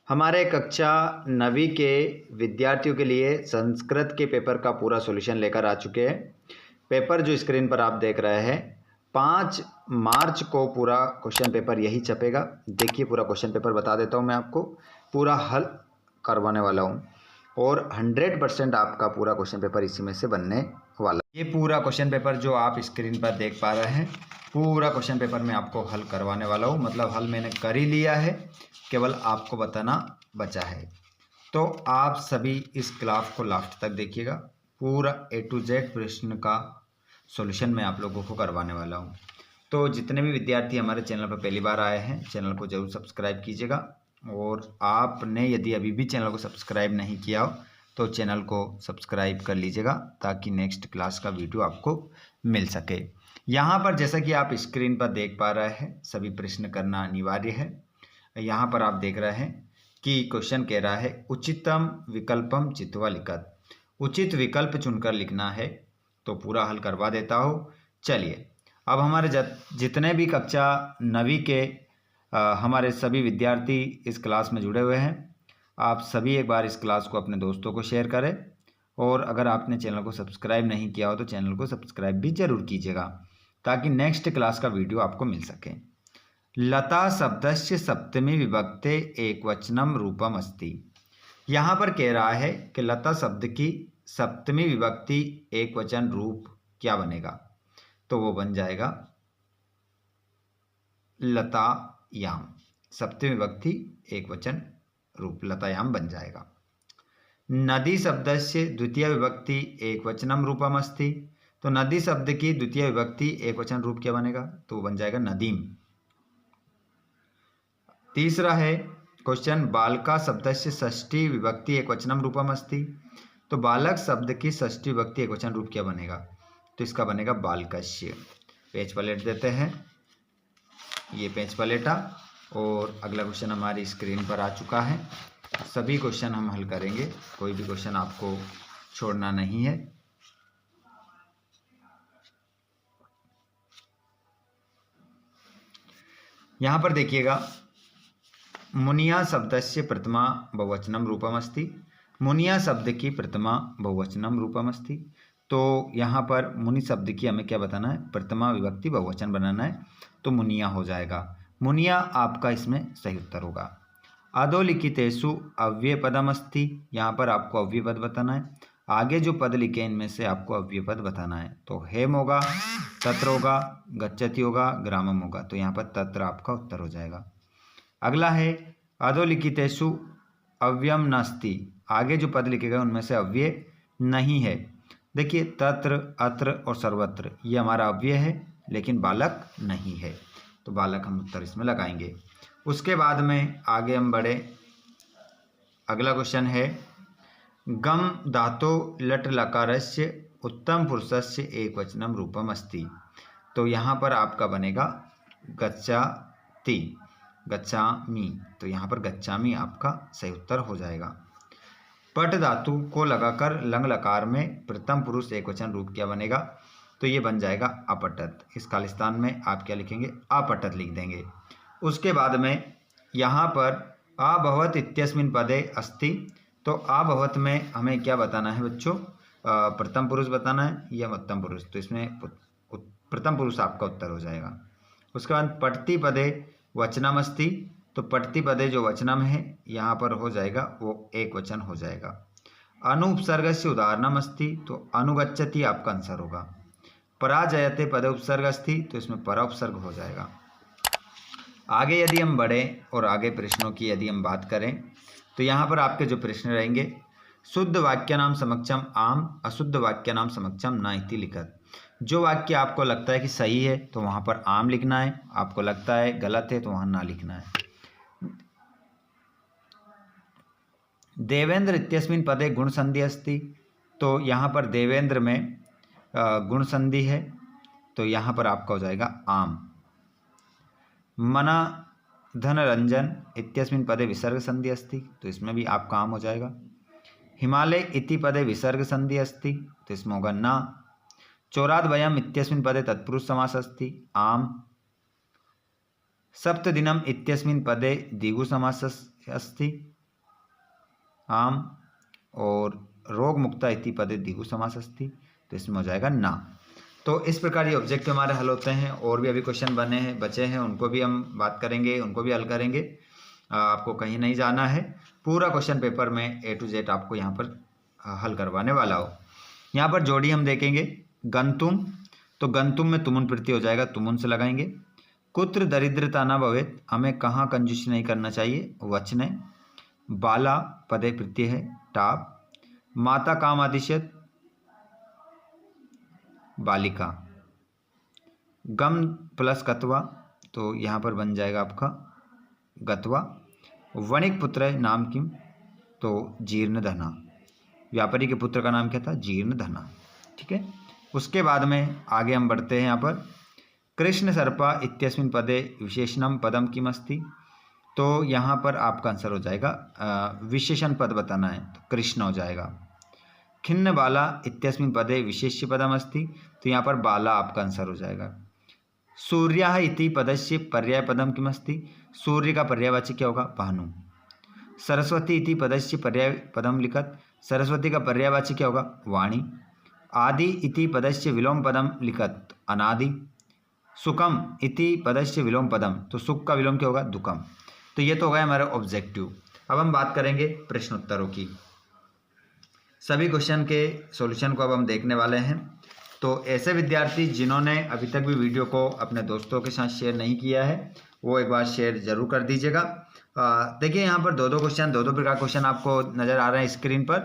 हमारे कक्षा 9वीं के विद्यार्थियों के लिए संस्कृत के पेपर का पूरा सॉल्यूशन लेकर आ चुके हैं। पेपर जो स्क्रीन पर आप देख रहे हैं 5 मार्च को पूरा क्वेश्चन पेपर यही छपेगा। देखिए पूरा क्वेश्चन पेपर बता देता हूँ मैं आपको, पूरा हल करवाने वाला हूँ और 100% आपका पूरा क्वेश्चन पेपर इसी में से बनने वाला। ये पूरा क्वेश्चन पेपर जो आप स्क्रीन पर देख पा रहे हैं, पूरा क्वेश्चन पेपर मैं आपको हल करवाने वाला हूँ। मतलब हल मैंने कर ही लिया है, केवल आपको बताना बचा है। तो आप सभी इस क्लास को लास्ट तक देखिएगा। पूरा A to Z प्रश्न का सॉल्यूशन मैं आप लोगों को करवाने वाला हूँ। तो जितने भी विद्यार्थी हमारे चैनल पर पहली बार आए हैं, चैनल को जरूर सब्सक्राइब कीजिएगा। और आपने यदि अभी भी चैनल को सब्सक्राइब नहीं किया हो तो चैनल को सब्सक्राइब कर लीजिएगा, ताकि नेक्स्ट क्लास का वीडियो आपको मिल सके। यहाँ पर जैसा कि आप स्क्रीन पर देख पा रहे हैं, सभी प्रश्न करना अनिवार्य है। यहाँ पर आप देख रहे हैं कि क्वेश्चन कह रहा है उचितम विकल्पम चित्वा लिखत। उचित विकल्प चुनकर लिखना है, तो पूरा हल करवा देता हूँ। चलिए अब हमारे जितने भी कक्षा 9वीं के हमारे सभी विद्यार्थी इस क्लास में जुड़े हुए हैं, आप सभी एक बार इस क्लास को अपने दोस्तों को शेयर करें। और अगर आपने चैनल को सब्सक्राइब नहीं किया हो तो चैनल को सब्सक्राइब भी जरूर कीजिएगा, ताकि नेक्स्ट क्लास का वीडियो आपको मिल सके। लता शब्दस्य सप्तमी विभक्ते एकवचनम रूपम अस्ति। यहाँ पर कह रहा है कि लता शब्द की सप्तमी विभक्ति एकवचन रूप क्या बनेगा, तो वो बन जाएगा लतायाम। सप्तमी विभक्ति एकवचन रूप लतायाम बन जाएगा। नदी शब्दस्य द्वितीय विभक्ति एकवचनम रूपम अस्ति। तो नदी शब्द की द्वितीय विभक्ति एकवचन रूप क्या बनेगा, तो वो बन जाएगा नदीम। तीसरा है क्वेश्चन बालका शब्दस्य षष्ठी विभक्ति एकवचनम रूपम अस्ति। तो बालक शब्द की षष्ठी विभक्ति एकवचन रूप क्या बनेगा, तो इसका बनेगा बालकस्य। पेज पलट देते हैं, ये पेज पलटा और अगला क्वेश्चन हमारी स्क्रीन पर आ चुका है। सभी क्वेश्चन हम हल करेंगे, कोई भी क्वेश्चन आपको छोड़ना नहीं है। यहाँ पर देखिएगा मुनिया शब्दस्य प्रथमा बहुवचनम रूपम अस्ति। मुनिया शब्द की प्रथमा बहुवचनम रूपम अस्ति। तो यहाँ पर मुनि शब्द की हमें क्या बताना है, प्रथमा विभक्ति बहुवचन बनाना है, तो मुनिया हो जाएगा। मुनिया आपका इसमें सही उत्तर होगा। अधोलिखितेषु अव्यय पदम अस्ति। यहाँ पर आपको अव्यय पद बताना है। आगे जो पद लिखे इनमें से आपको अव्यय पद बताना है। तो हेम होगा, तत्र होगा, गच्छति होगा, ग्रामम होगा। तो यहाँ पर तत्र आपका उत्तर हो जाएगा। अगला है अधोलिखितेषु अव्ययम नास्ति। आगे जो पद लिखे गए उनमें से अव्यय नहीं है। देखिए तत्र, अत्र और सर्वत्र ये हमारा अव्यय है, लेकिन बालक नहीं है, तो बालक हम उत्तर इसमें लगाएंगे। उसके बाद में आगे हम बढ़े। अगला क्वेश्चन है गम धातो लट लकारस्य उत्तम पुरुषस्य एकवचनम रूपम अस्ति। तो यहाँ पर आपका बनेगा गच्छति, गच्छामि। तो यहाँ पर गच्छामि आपका सही उत्तर हो जाएगा। पट धातु को लगाकर लंग लकार में प्रथम पुरुष एकवचन रूप क्या बनेगा, तो ये बन जाएगा अपठत। इस खालिस्तान में आप क्या लिखेंगे, अपठत लिख देंगे। उसके बाद में यहाँ पर अभवत इत्यस्मिन् पदे अस्ति। तो अभवत में हमें क्या बताना है बच्चों, प्रथम पुरुष बताना है या मध्यम पुरुष। तो इसमें प्रथम पुरुष आपका उत्तर हो जाएगा। उसके बाद पठति पदे वचनम अस्ति। तो पठति पदे जो वचनम है यहाँ पर हो जाएगा वो एक वचन हो जाएगा। अनुपसर्ग से उदाहरणम अस्ति। तो अनुगच्छति आपका आंसर होगा। पराजयते पदे उपसर्ग अस्ति। तो इसमें परा उपसर्ग हो जाएगा। आगे यदि हम बढ़ें और आगे प्रश्नों की यदि हम बात करें, तो यहाँ पर आपके जो प्रश्न रहेंगे शुद्ध वाक्य नाम समक्षम आम, अशुद्ध वाक्य नाम समक्षम न इति लिखत। जो वाक्य आपको लगता है कि सही है तो वहाँ पर आम लिखना है, आपको लगता है गलत है तो वहाँ ना लिखना है। देवेंद्र इत्यस्मिन् पदे गुण संधि अस्ति। तो यहाँ पर देवेंद्र में गुण संधि है, तो यहाँ पर आपका हो जाएगा आम। मना धनरंजन इत्यस्मिन् पदे विसर्ग संधि अस्ति। तो इसमें भी आपका आम हो जाएगा। हिमालय इति पदे विसर्ग संधि अस्ति। तो इसमें होगा ना। चोराद्वयम इत्यस्मिन् पदे तत्पुरुष समास अस्ति, आम। सप्तदिनम इत्यस्मिन् पदे द्विगु समास अस्ति। आम, और रोग मुक्ता इति पदे द्विगु समास अस्ति, तो इसमें हो जाएगा ना। तो इस प्रकार ये ऑब्जेक्टिव हमारे हल होते हैं। और भी अभी क्वेश्चन बचे हैं, उनको भी हम बात करेंगे, उनको भी हल करेंगे। आपको कहीं नहीं जाना है, पूरा क्वेश्चन पेपर में A to Z आपको यहाँ पर हल करवाने वाला हो। यहाँ पर जोड़ी हम देखेंगे, गंतुम, तो गंतुम में तुमुन प्रत्यय हो जाएगा, तुमुन से लगाएंगे। कुत्र दरिद्रता न भवेत, हमें कहाँ कंजूसी नहीं करना चाहिए, वचने। बाला पदे प्रत्यय है, टाप। माता काम आदिश्यत, बालिका। गम प्लस कत्वा, तो यहाँ पर बन जाएगा आपका गत्वा। वणिक पुत्र नाम किम, तो जीर्णधना। व्यापारी के पुत्र का नाम क्या था, जीर्णधना। ठीक है, उसके बाद में आगे हम बढ़ते हैं। यहाँ पर कृष्ण सर्पा इत्यस्मिन् पदे विशेषणम पदम किम अस्ति, तो यहाँ पर आपका आंसर हो जाएगा विशेषण पद बताना है, तो कृष्ण हो जाएगा। खिन्न बाला इत्यस्मिन् पदे विशेष्य पदम अस्ति, तो यहाँ पर बाला आपका आंसर हो जाएगा। सूर्यः इति पदस्य पर्याय पदम किम अस्ति, सूर्य का पर्यायवाची क्या होगा, भानु। सरस्वती इति पदस्य पर्याय पदम लिखत, सरस्वती का पर्यायवाची क्या होगा, वाणी। आदि इति पदस्य विलोम पदम लिखत, अनादि। सुखम इति पदस्य विलोम पदम, तो सुख का विलोम क्या होगा, दुखम। तो ये तो हो गया हमारा ऑब्जेक्टिव। अब हम बात करेंगे प्रश्नोत्तरों की। सभी क्वेश्चन के सॉल्यूशन को अब हम देखने वाले हैं। तो ऐसे विद्यार्थी जिन्होंने अभी तक भी वीडियो को अपने दोस्तों के साथ शेयर नहीं किया है, वो एक बार शेयर जरूर कर दीजिएगा। देखिए यहाँ पर दो प्रकार क्वेश्चन आपको नज़र आ रहे हैं स्क्रीन पर।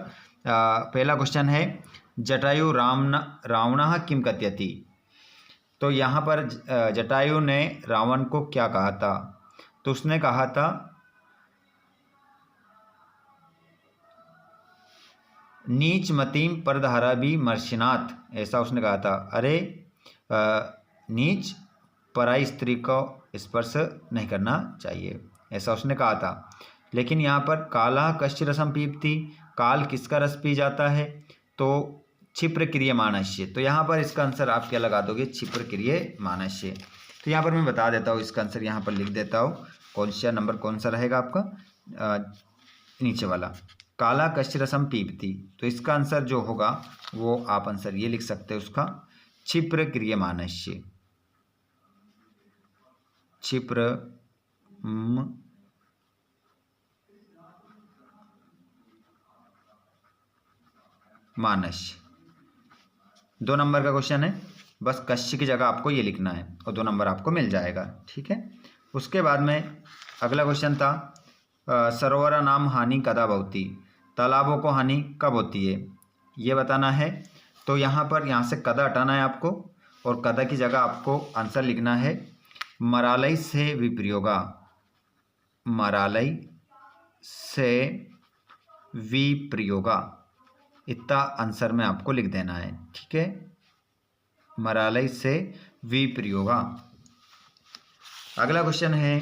पहला क्वेश्चन है जटायु रावणः किम कथयति, तो यहाँ पर जटायु ने रावण को क्या कहा था, तो उसने कहा था नीच मतीम परधारा भी मर्शिनाथ, ऐसा उसने कहा था। अरे नीच पराई स्त्री को स्पर्श नहीं करना चाहिए, ऐसा उसने कहा था। लेकिन यहाँ पर काला कश्च रसम पीबती, काल किसका रस पी जाता है, तो क्षिप्र क्रियमाणस्य, तो यहाँ पर इसका आंसर आप क्या लगा दोगे, क्षिप्र क्रियमाणस्य। तो यहाँ पर मैं बता देता हूँ, इसका आंसर यहाँ पर लिख देता हूँ। कौन सा नंबर कौन सा रहेगा आपका, नीचे वाला, काला कश्च रसम पीबती। तो इसका आंसर जो होगा वो आप आंसर ये लिख सकते हैं उसका, क्षिप्र क्रियमाणस्य, क्षिप्र मानस्य। 2 नंबर का क्वेश्चन है, बस कश्य की जगह आपको ये लिखना है और 2 नंबर आपको मिल जाएगा। ठीक है, उसके बाद में अगला क्वेश्चन था सरोवरा नाम हानि कदा भवति, तालाबों को हानि कब होती है, ये बताना है। तो यहाँ से कदा हटाना है आपको, और कदा की जगह आपको आंसर लिखना है मरालय से विप्रयोगा, मरालय से विप्रयोगा, इतना आंसर में आपको लिख देना है। ठीक है, मरालय से विप्रयोगा। अगला क्वेश्चन है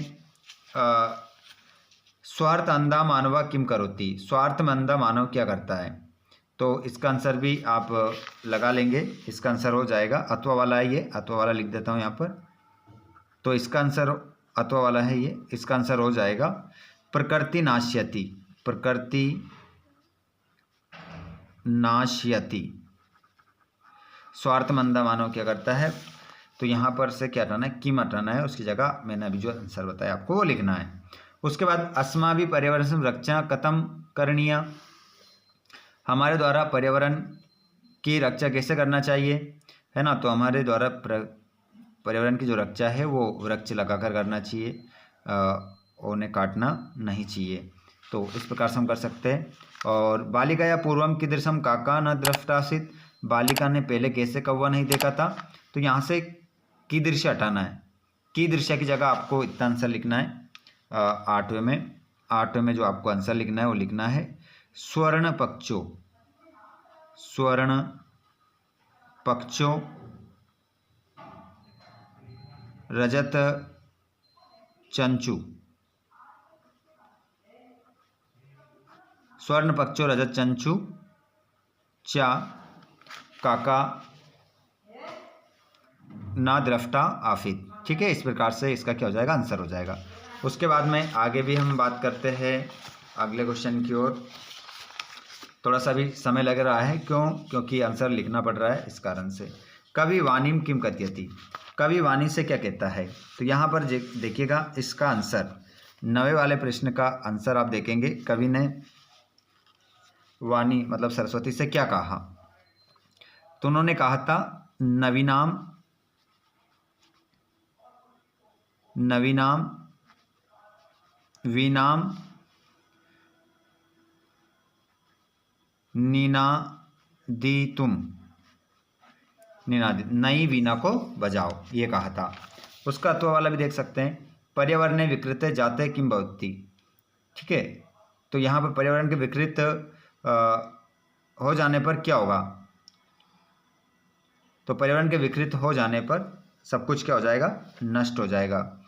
स्वार्थ अंधा मानवा किम करोति, स्वार्थ में अंधा मानव क्या करता है, तो इसका आंसर भी आप लगा लेंगे। इसका आंसर हो जाएगा अथवा वाला है, ये अथवा वाला लिख देता हूँ यहाँ पर। तो इसका आंसर अथवा वाला है ये, इसका आंसर हो जाएगा प्रकृति नाश्यति, प्रकृति नाश्यति। स्वार्थ मंदा मानव क्या करता है, तो यहाँ पर से क्या हटाना है, किम हटाना है, उसकी जगह मैंने अभी जो आंसर बताया आपको वो लिखना है। उसके बाद अस्माभि पर्यावरण संरक्षण कथम करणीय, हमारे द्वारा पर्यावरण की रक्षा कैसे करना चाहिए, है ना। तो हमारे द्वारा पर्यावरण की जो रक्षा है वो वृक्ष लगाकर करना चाहिए, उन्हें काटना नहीं चाहिए। तो इस प्रकार से हम कर सकते हैं। और बालिका या पूर्वम कीदृशम काका न दृष्टासित, बालिका ने पहले कैसे कौवा नहीं देखा था, तो यहाँ से कीदृश हटाना है, कीदृश की जगह आपको इतना आंसर लिखना है। 8वें में जो आपको आंसर लिखना है वो लिखना है स्वर्ण पक्षो, स्वर्ण पक्षो रजत चंचू, स्वर्ण पक्षो रजत चंचू चा काका ना द्रष्टा आफित। ठीक है, इस प्रकार से इसका क्या हो जाएगा, आंसर हो जाएगा। उसके बाद में आगे भी हम बात करते हैं अगले क्वेश्चन की ओर। थोड़ा सा भी समय लग रहा है, क्यों? क्योंकि आंसर लिखना पड़ रहा है, इस कारण से। कवि वाणीम किम कथयति, कवि वाणी से क्या कहता है? तो यहाँ पर देखिएगा इसका आंसर, 9वें वाले प्रश्न का आंसर आप देखेंगे। कवि ने वाणी मतलब सरस्वती से क्या कहा? तो उन्होंने कहा था नवीनाम वीणाम निनादित, नई वीणा को बजाओ, ये कहा था। उसका तो वाला भी देख सकते हैं, पर्यावरणे विकृत जाते किम भवति। ठीक है, तो यहाँ पर पर्यावरण के विकृत हो जाने पर क्या होगा? तो पर्यावरण के विकृत हो जाने पर सब कुछ क्या हो जाएगा? नष्ट हो जाएगा।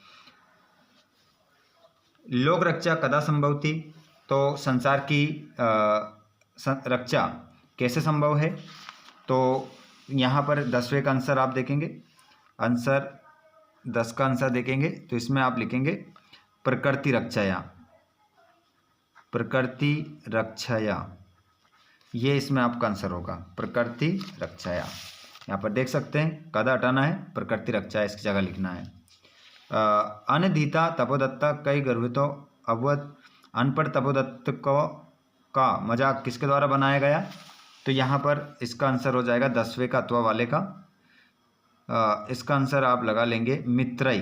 लोक रक्षा कदा संभवती, तो संसार की रक्षा कैसे संभव है? तो यहाँ पर 10वें का आंसर आप देखेंगे, आंसर 10 का आंसर देखेंगे तो इसमें आप लिखेंगे प्रकृति रक्षाया, ये इसमें आपका आंसर होगा, प्रकृति रक्षाया। यहाँ पर देख सकते हैं कदा हटाना है, प्रकृति रक्षा इसकी जगह लिखना है। अनधीता तपोदत्ता कई गर्भितो अवध, अनपढ़ तपोदत्त को का मजाक किसके द्वारा बनाया गया? तो यहाँ पर इसका आंसर हो जाएगा 10वें का अथवा वाले का। इसका आंसर आप लगा लेंगे मित्रई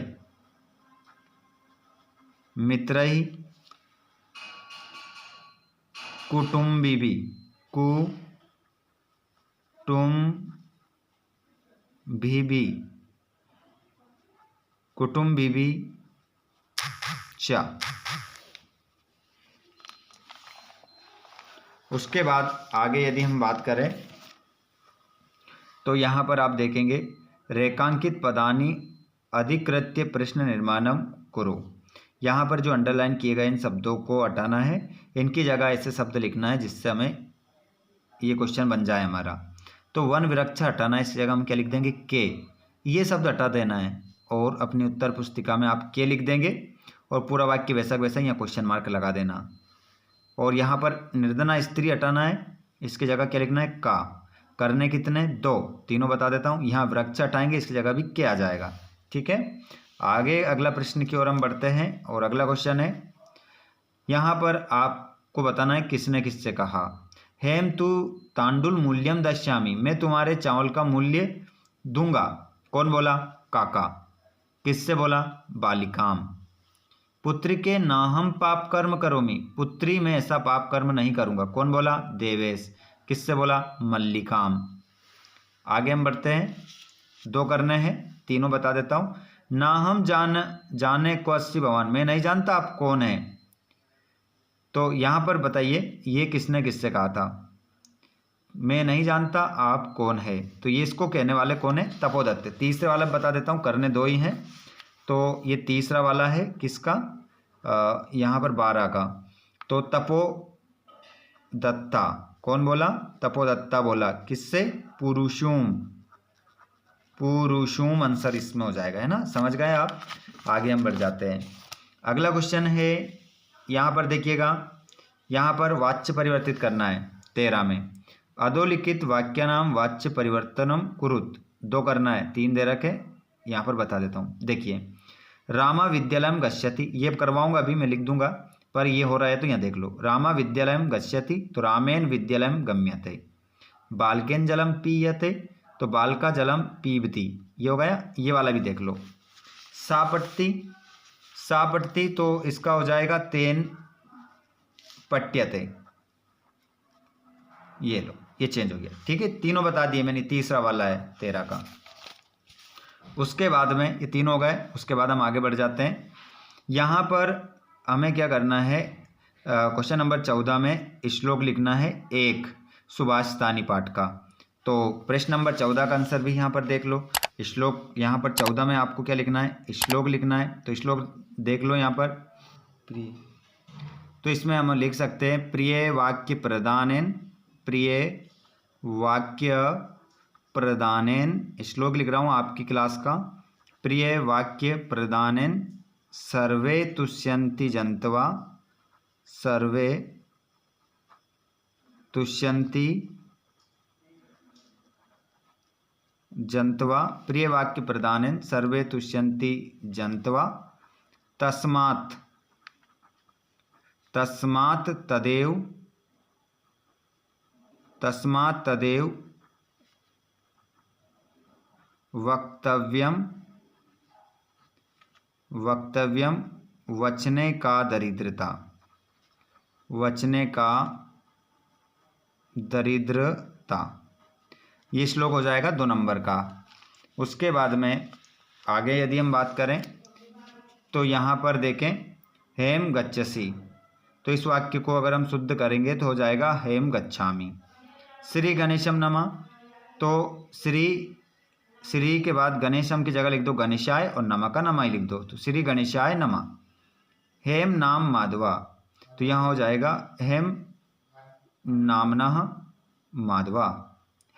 कुटुम्बिबी च। उसके बाद आगे यदि हम बात करें तो यहाँ पर आप देखेंगे रेखांकित पदानि अधिकृत्य प्रश्न निर्माणम कुरु। यहाँ पर जो अंडरलाइन किए गए इन शब्दों को हटाना है, इनकी जगह ऐसे शब्द लिखना है जिससे हमें ये क्वेश्चन बन जाए हमारा। तो वन विरक्षा हटाना है, इस जगह हम क्या लिख देंगे? के, ये शब्द हटा देना है और अपनी उत्तर पुस्तिका में आप के लिख देंगे और पूरा वाक्य वैसा वैसा यहाँ क्वेश्चन मार्क लगा देना। और यहाँ पर निर्धना स्त्री हटाना है, इसकी जगह क्या लिखना है? का। करने कितने? 2, तीनों बता देता हूँ। यहाँ वृक्ष हटाएंगे, इसकी जगह भी क्या आ जाएगा। ठीक है, आगे अगला प्रश्न की ओर हम बढ़ते हैं और अगला क्वेश्चन है, यहाँ पर आपको बताना है किसने किससे कहा। हेम तू तांडुल मूल्यम दश्यामी, मैं तुम्हारे चावल का मूल्य दूंगा। कौन बोला? काका। किससे बोला? बालिकाम। पुत्री के नाहम पाप कर्म करोमी, पुत्री में ऐसा पाप कर्म नहीं करूंगा। कौन बोला? देवेश। किससे बोला? मल्लिकाम। आगे हम बढ़ते हैं, 2 करने हैं, तीनों बता देता हूं। नाहम जाने को अस्सी भगवान, मैं नहीं जानता आप कौन है। तो यहां पर बताइए ये किसने किससे कहा था? मैं नहीं जानता आप कौन है, तो ये इसको कहने वाले कौन है? तपोदत्त। तीसरे वाला बता देता हूं, करने 2 ही हैं। तो ये तीसरा वाला है किसका? यहाँ पर 12 का। तो तपोदत्ता। कौन बोला? तपोदत्ता बोला। किससे? पुरुषुम आंसर इसमें हो जाएगा, है ना? समझ गए आप? आगे हम बढ़ जाते हैं। अगला क्वेश्चन है, यहाँ पर देखिएगा, यहाँ पर वाच्य परिवर्तित करना है 13 में। अधोलिखित वाक्य नाम वाच्य परिवर्तनम कुरुत, 2 करना है, 3 दे रखे, यहाँ पर बता देता हूँ। देखिए, रामा विद्यालयम गच्छति, ये करवाऊंगा अभी, मैं लिख दूंगा, पर ये हो रहा है तो यहाँ देख लो। रामा विद्यालयम गच्छति, तो रामेन विद्यालयम गम्यते। बालकेन जलम पीयते, तो बालका जलम पीबती, ये हो गया। ये वाला भी देख लो। सापटती, तो इसका हो जाएगा तेन पट्यते, ये लो, ये चेंज हो गया। ठीक है, तीनों बता दिए मैंने, तीसरा वाला है 13 का। उसके बाद में ये 3 हो गए, उसके बाद हम आगे बढ़ जाते हैं। यहाँ पर हमें क्या करना है, क्वेश्चन नंबर 14 में श्लोक लिखना है 1 सुभाषितानी पाठ का। तो प्रश्न नंबर 14 का आंसर भी यहाँ पर देख लो। श्लोक यहाँ पर 14 में आपको क्या लिखना है? श्लोक लिखना है। तो श्लोक देख लो यहाँ पर, प्रिय, तो इसमें हम लिख सकते हैं प्रिय वाक्य प्रदानेन, श्लोक लिख रहा हूँ आपकी क्लास का। प्रिय वाक्य प्रदानेन सर्वे तुष्यन्ति जन्तवा, सर्वे तुष्यन्ति जंत्वा प्रिय वाक्य प्रदानेन सर्वे तुष्यन्ति जंत्वा तस्मात् तदेव वक्तव्यम वचने का दरिद्रता। ये श्लोक हो जाएगा 2 नंबर का। उसके बाद में आगे यदि हम बात करें तो यहाँ पर देखें हेम गच्छसि, तो इस वाक्य को अगर हम शुद्ध करेंगे तो हो जाएगा हेम गच्छामि। श्री गणेशम नमः, तो श्री के बाद गणेशम की जगह लिख दो गणेशाय और नमः का नमः लिख दो, तो श्री गणेशाय नमः। हेम नाम माधवा, तो यहाँ हो जाएगा हेम नामनः माधवा,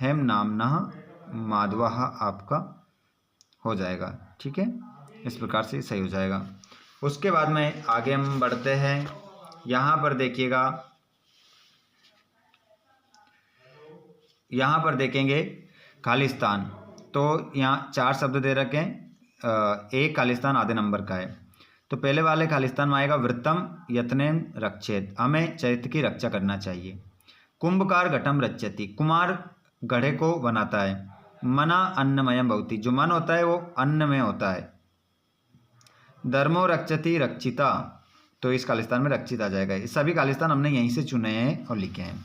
हेम नामनः माधवा आपका हो जाएगा। ठीक है, इस प्रकार से सही हो जाएगा। उसके बाद में आगे हम बढ़ते हैं। यहाँ पर देखिएगा, यहाँ पर देखेंगे खालिस्तान, तो यहाँ 4 शब्द दे रखे हैं। एक खालिस्तान आधे नंबर का है। तो पहले वाले खालिस्तान में आएगा वृत्तम यत्नेन रक्षेत, हमें चरित्र की रक्षा करना चाहिए। कुंभकार घटम रच्यति, कुमार घड़े को बनाता है। मना अन्नमयम भवति, जो मन होता है वो अन्न में होता है। धर्मो रक्षति रक्षिता, तो इस खालिस्तान में रक्षित आ जाएगा। ये सभी खालिस्तान हमने यहीं से चुने हैं और लिखे हैं।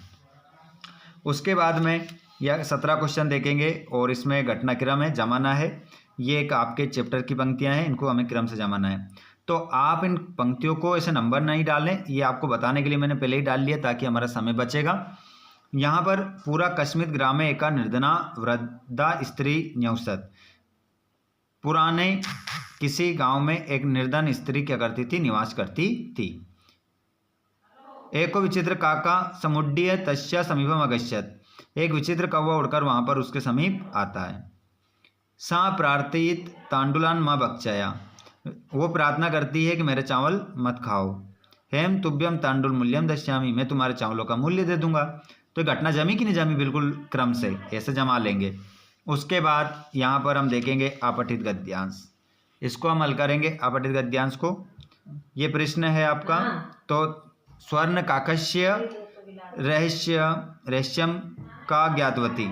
उसके बाद में यह 17 क्वेश्चन देखेंगे और इसमें घटनाक्रम है, जमाना है। ये एक आपके चैप्टर की पंक्तियां हैं, इनको हमें क्रम से जमाना है। तो आप इन पंक्तियों को ऐसे नंबर नहीं डालें, ये आपको बताने के लिए मैंने पहले ही डाल लिया ताकि हमारा समय बचेगा। यहाँ पर पूरा कश्मीर ग्रामे एका निर्धना वृद्धा स्त्री न्यौसत, पुराने किसी गांव में एक निर्धन स्त्री क्या करती थी, निवास करती थी। एको विचित्र काका समुड्डीय तस्य समीपम अगच्छत, एक विचित्र कौवा उड़कर वहां पर उसके समीप आता है। सा प्रार्थित तांडुलान माँ बक्चया, वो प्रार्थना करती है कि मेरे चावल मत खाओ। हेम तुभ्यम तांडुल मूल्यम दश्यामी, मैं तुम्हारे चावलों का मूल्य दे दूंगा। तो घटना जमी कि नहीं जमी, बिल्कुल क्रम से ऐसे जमा लेंगे। उसके बाद यहाँ पर हम देखेंगे अपठित गद्यांश, इसको हम हल करेंगे। अपठित गद्यांश को, ये प्रश्न है आपका। तो स्वर्ण काकस्य रहस्यम का ज्ञातवती,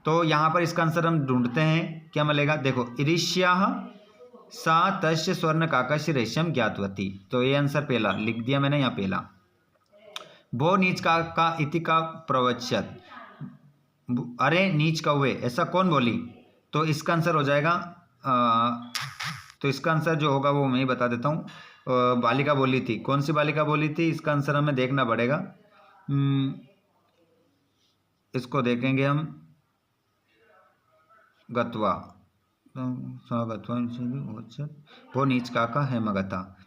तो यहाँ पर इसका आंसर हम ढूंढते हैं, क्या मिलेगा। देखो, ईर्ष्याः सा तस्य स्वर्ण काकस्य रहस्यम ज्ञातवती, तो ये आंसर पहला लिख दिया मैंने यहाँ पहला। भो नीच का इति का प्रवच्यत, अरे नीच कौवे, ऐसा कौन बोली, तो इसका आंसर हो जाएगा तो इसका आंसर जो होगा वो मैं ही बता देता हूँ। बालिका बोली थी, कौन सी बालिका बोली थी, इसका आंसर हमें देखना पड़ेगा। इसको देखेंगे हम, गत्वा वो नीच का है मगता।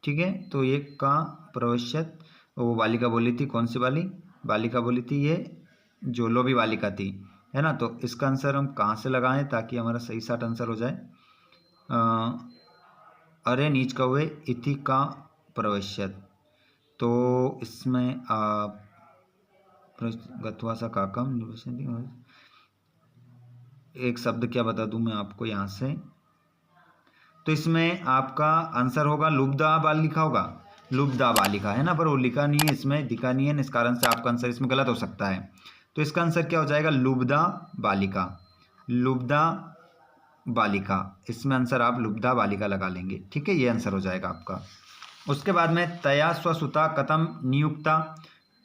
ठीक है, तो ये का प्रवश्यत, वो बालिका बोली थी, कौन सी बालिका बोली थी, ये जो लोभी बालिका थी, है ना। तो इसका आंसर हम कहाँ से लगाएं ताकि हमारा सही साट आंसर हो जाए। अरे नीच कौवे इति का प्रवश्यत, तो इसमें आप गत्वा सा काकम, एक शब्द क्या बता दूं मैं आपको यहाँ से, तो इसमें आपका आंसर होगा लुब्धा बालिका होगा, लुब्धा बालिका है ना, पर वो लिखा नहीं है, इसमें दिखा नहीं है, इस कारण से आपका आंसर इसमें गलत हो सकता है। तो इसका आंसर क्या हो जाएगा, लुब्धा बालिका, लुब्धा बालिका, इसमें आंसर आप लुब्धा बालिका लगा लेंगे। ठीक है, ये आंसर हो जाएगा आपका। उसके बाद में तया स्वसुता कथम नियुक्ता,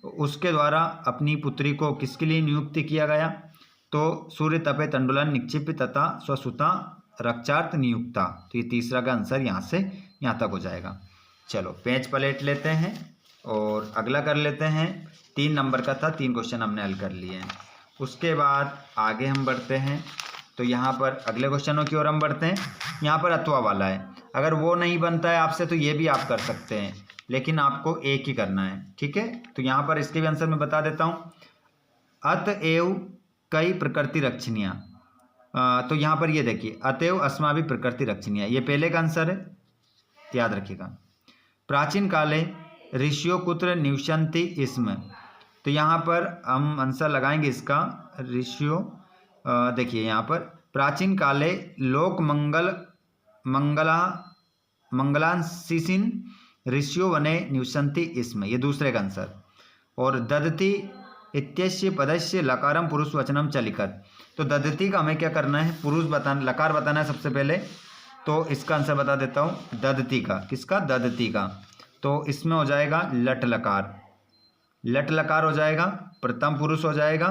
उसके द्वारा अपनी पुत्री को किसके लिए नियुक्त किया गया, तो सूर्य तपे तंडुलन निक्षिप्य तथा स्वसुता रक्षार्थ नियुक्ता, तो ये तीसरा का आंसर यहाँ से यहाँ तक हो जाएगा। चलो पेज पलट लेते हैं और अगला कर लेते हैं। 3 नंबर का था, 3 क्वेश्चन हमने हल कर लिए हैं। उसके बाद आगे हम बढ़ते हैं, तो यहाँ पर अगले क्वेश्चनों की ओर हम बढ़ते हैं। यहाँ पर अथवा वाला है, अगर वो नहीं बनता है आपसे तो ये भी आप कर सकते हैं, लेकिन आपको एक ही करना है। ठीक है, तो यहाँ पर इसके भी आंसर मैं बता देता हूँ। अतएव कई प्रकृति रक्षणीय, तो यहाँ पर ये देखिए, अतएव अस्माभि प्रकृति रक्षणीय, ये पहले का आंसर है, याद रखिएगा। प्राचीन काले ऋषियों कुत्र निवसन्ति इसमें, तो यहाँ पर हम आंसर लगाएंगे इसका ऋषियों। देखिए यहाँ पर प्राचीन काले लोक मंगलांसिसिन ऋषियों वने निवसन्ति इसमें, ये दूसरे का आंसर। और ददति इत्यस्य पदस्य लकारम पुरुष वचनम च लिखत, तो ददति का हमें क्या करना है, पुरुष बताना, लकार बताना है सबसे पहले। तो इसका आंसर बता देता हूँ, ददति का, किसका, ददति का। तो इसमें हो जाएगा लट लकार, लट लकार हो जाएगा, प्रथम पुरुष हो जाएगा,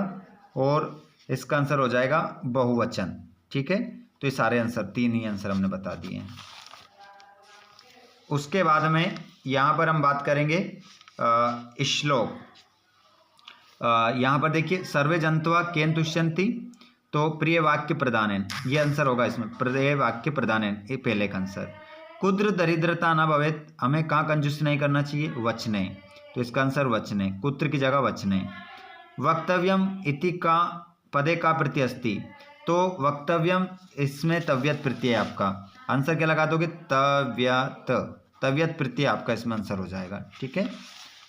और इसका आंसर हो जाएगा बहुवचन। ठीक है, तो ये सारे आंसर, 3 ही आंसर हमने बता दिए हैं। उसके बाद में यहाँ पर हम बात करेंगे श्लोक। यहाँ पर देखिए सर्वे जंतवा केन तुष्यन्ति, तो प्रिय वाक्य प्रदानेन, ये आंसर होगा इसमें, प्रिय वाक्य प्रदानेन, ये पहले का आंसर। कुद्र दरिद्रता न भवेत, हमें कहाँ कंजूस नहीं करना चाहिए, वचने, तो इसका आंसर वचने, कुत्र की जगह वचने। वक्तव्यम इति का पदे का प्रत्यय अस्ति, तो वक्तव्यम इसमें तव्यत प्रत्यय है आपका, आंसर क्या लगा दोगे, तव्यत, तव्यत प्रत्यय आपका इसमें आंसर हो जाएगा। ठीक है,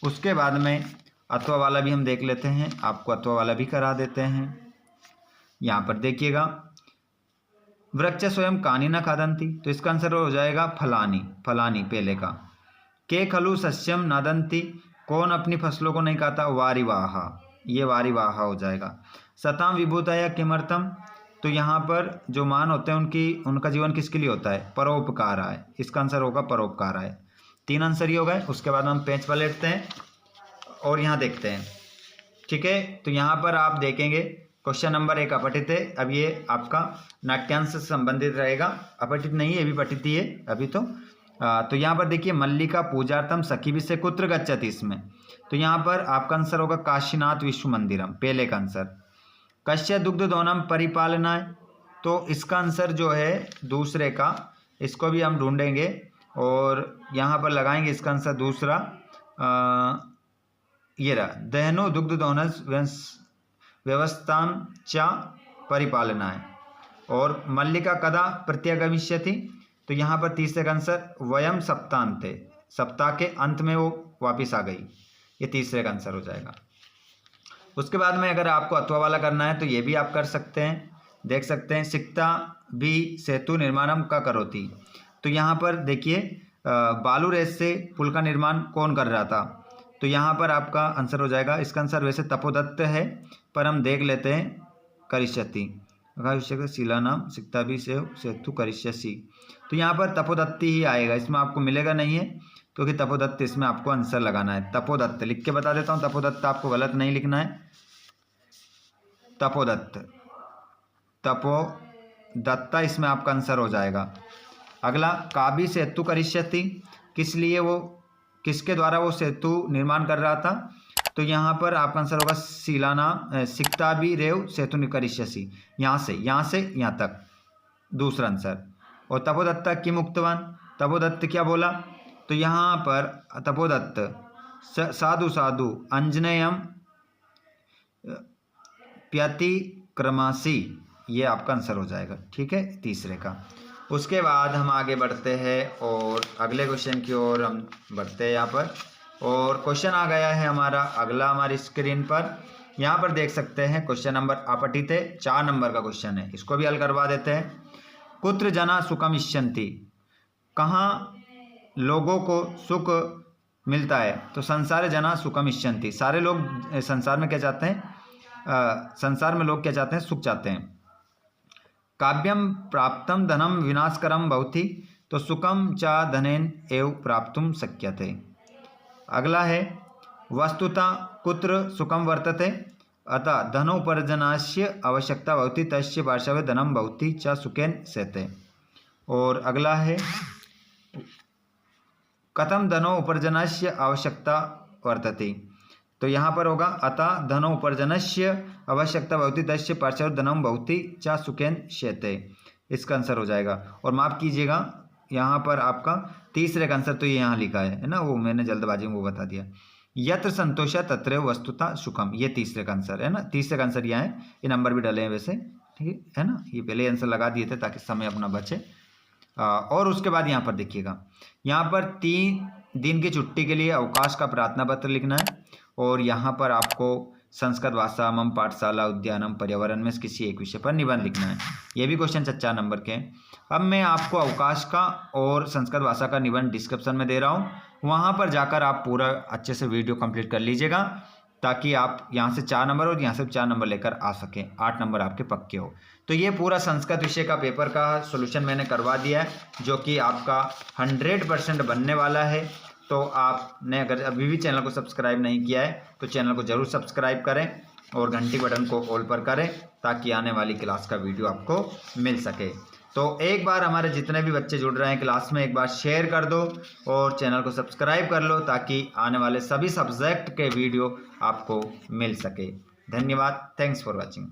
उसके बाद में अथवा वाला भी हम देख लेते हैं, आपको अथवा वाला भी करा देते हैं। यहाँ पर देखिएगा वृक्ष स्वयं कानी न खादंती, तो इसका आंसर हो जाएगा फलानी, फलानी पहले का। के खलु सस्यम नादंती, कौन अपनी फसलों को नहीं खाता, वारिवाहा, ये वारिवाहा हो जाएगा। सताम विभूतया किमर्थम, तो यहाँ पर जो मान होते हैं उनका जीवन किसके लिए होता है, परोपकार है, इसका आंसर होगा परोपकार है। 3 आंसर ही हो गए। उसके बाद हम पेज पर लेटते हैं और यहाँ देखते हैं। ठीक है, तो यहाँ पर आप देखेंगे क्वेश्चन नंबर 1 अपठित है। अब ये आपका नाट्यांश से संबंधित रहेगा, अपठित नहीं है, ये भी पठित ही है अभी तो यहाँ पर देखिए मल्लिका पूजार्थम सखी विषय कुत्र गच्छति, इसमें तो यहाँ पर आपका आंसर होगा काशीनाथ विश्व मंदिरम, पहले का आंसर। कश्य दुग्ध दोनम परिपालनाय, तो इसका आंसर जो है दूसरे का, इसको भी हम ढूंढेंगे और यहाँ पर लगाएंगे इसका आंसर दूसरा। ये रहा दहनो दुग्ध दोनस व्यवस्थां च परिपालनाय, और मल्लिका कदा प्रत्यगमिष्यति, तो यहाँ पर तीसरे का आंसर वयम सप्तांते, सप्ताह के अंत में वो वापिस आ गई, ये तीसरे का आंसर हो जाएगा। उसके बाद में अगर आपको अथवा वाला करना है तो ये भी आप कर सकते हैं, देख सकते हैं सिक्ता भी सेतु निर्माणम का करोती, तो यहाँ पर देखिए बालू रेत से पुल का निर्माण कौन कर रहा था, तो यहाँ पर आपका आंसर हो जाएगा, इसका आंसर वैसे तपोदत्त है पर हम देख लेते हैं करिष्यति, शिला नाम सिक्ता भी सेतु करिष्यसि, तो यहाँ पर तपोदत्ती ही आएगा, इसमें आपको मिलेगा नहीं है क्योंकि तपोदत्त इसमें आपको आंसर लगाना है। तपोदत्त लिख के बता देता हूँ, तपोदत्त आपको गलत नहीं लिखना है, तपोदत्त, तपोदत्ता इसमें आपका आंसर हो जाएगा। अगला काबी सेतु करिष्यति, किस लिए वो, किसके द्वारा वो सेतु निर्माण कर रहा था, तो यहाँ पर आपका आंसर होगा शिलाना सिक्ता भी रेव सेतु करिष्यसि, यहाँ से यहाँ तक दूसरा आंसर। और तपोदत्ता किम उक्तवान, तपोदत्त क्या बोला, तो यहाँ पर तपोदत्त साधु साधु अंजनेयम प्यतिक्रमासी, ये आपका आंसर हो जाएगा। ठीक है, तीसरे का। उसके बाद हम आगे बढ़ते हैं और अगले क्वेश्चन की ओर हम बढ़ते हैं यहाँ पर, और क्वेश्चन आ गया है हमारा अगला हमारी स्क्रीन पर। यहाँ पर देख सकते हैं क्वेश्चन नंबर अपठित है, 4 नंबर का क्वेश्चन है, इसको भी हल करवा देते हैं। कुत्र जना सुखम इष्यन्ति, कहाँ लोगों को सुख मिलता है, तो संसार जना सुखम इष्यन्ति, सारे लोग संसार में क्या चाहते हैं, संसार में लोग क्या चाहते हैं, सुख चाहते हैं। काव्यम प्राप्तम धनम विनाशकरम भवति, तो सुखम च धनेन एव प्राप्तुम शक्यते। अगला है वस्तुतः कुत्र सुखम वर्तते, अतः धनोपार्जनस्य आवश्यकता भवति, तस्य पार्श्वे धनम भवति च सुखेन सेते। और अगला है कथम धनोपार्जनस्य आवश्यकता वर्तते, तो यहाँ पर होगा अतः धनोपार्जनस्य आवश्यकता भवति तस्य पार्श्वे धनम भवति च सुखेन सेते, इसका आंसर हो जाएगा। और माफ़ कीजिएगा यहाँ पर आपका तीसरे का आंसर तो ये यहाँ लिखा है ना, वो मैंने जल्दबाजी में वो बता दिया, यत्र संतोष तत्र वस्तुतः सुखम, ये तीसरे का आंसर है ना, तीसरे का आंसर यहाँ है, ये नंबर भी डाले हैं वैसे, ठीक है ना, ये पहले आंसर लगा दिए थे ताकि समय अपना बचे। और उसके बाद यहाँ पर देखिएगा, यहाँ पर 3 दिन की छुट्टी के लिए अवकाश का प्रार्थना पत्र लिखना है, और यहाँ पर आपको संस्कृत भाषा मम पाठशाला उद्यानम पर्यावरण में से किसी एक विषय पर निबंध लिखना है। ये भी क्वेश्चन 4 नंबर के हैं। अब मैं आपको अवकाश का और संस्कृत भाषा का निबंध डिस्क्रिप्शन में दे रहा हूँ, वहाँ पर जाकर आप पूरा अच्छे से वीडियो कंप्लीट कर लीजिएगा, ताकि आप यहाँ से 4 नंबर और यहाँ से 4 नंबर लेकर आ सकें, 8 नंबर आपके पक्के हो। तो ये पूरा संस्कृत विषय का पेपर का सॉल्यूशन मैंने करवा दिया है, जो कि आपका 100% बनने वाला है। तो आपने अगर अभी भी चैनल को सब्सक्राइब नहीं किया है तो चैनल को ज़रूर सब्सक्राइब करें और घंटी बटन को ऑल पर करें, ताकि आने वाली क्लास का वीडियो आपको मिल सके। तो एक बार हमारे जितने भी बच्चे जुड़ रहे हैं क्लास में, एक बार शेयर कर दो और चैनल को सब्सक्राइब कर लो, ताकि आने वाले सभी सब्जेक्ट के वीडियो आपको मिल सके। धन्यवाद। Thanks for watching.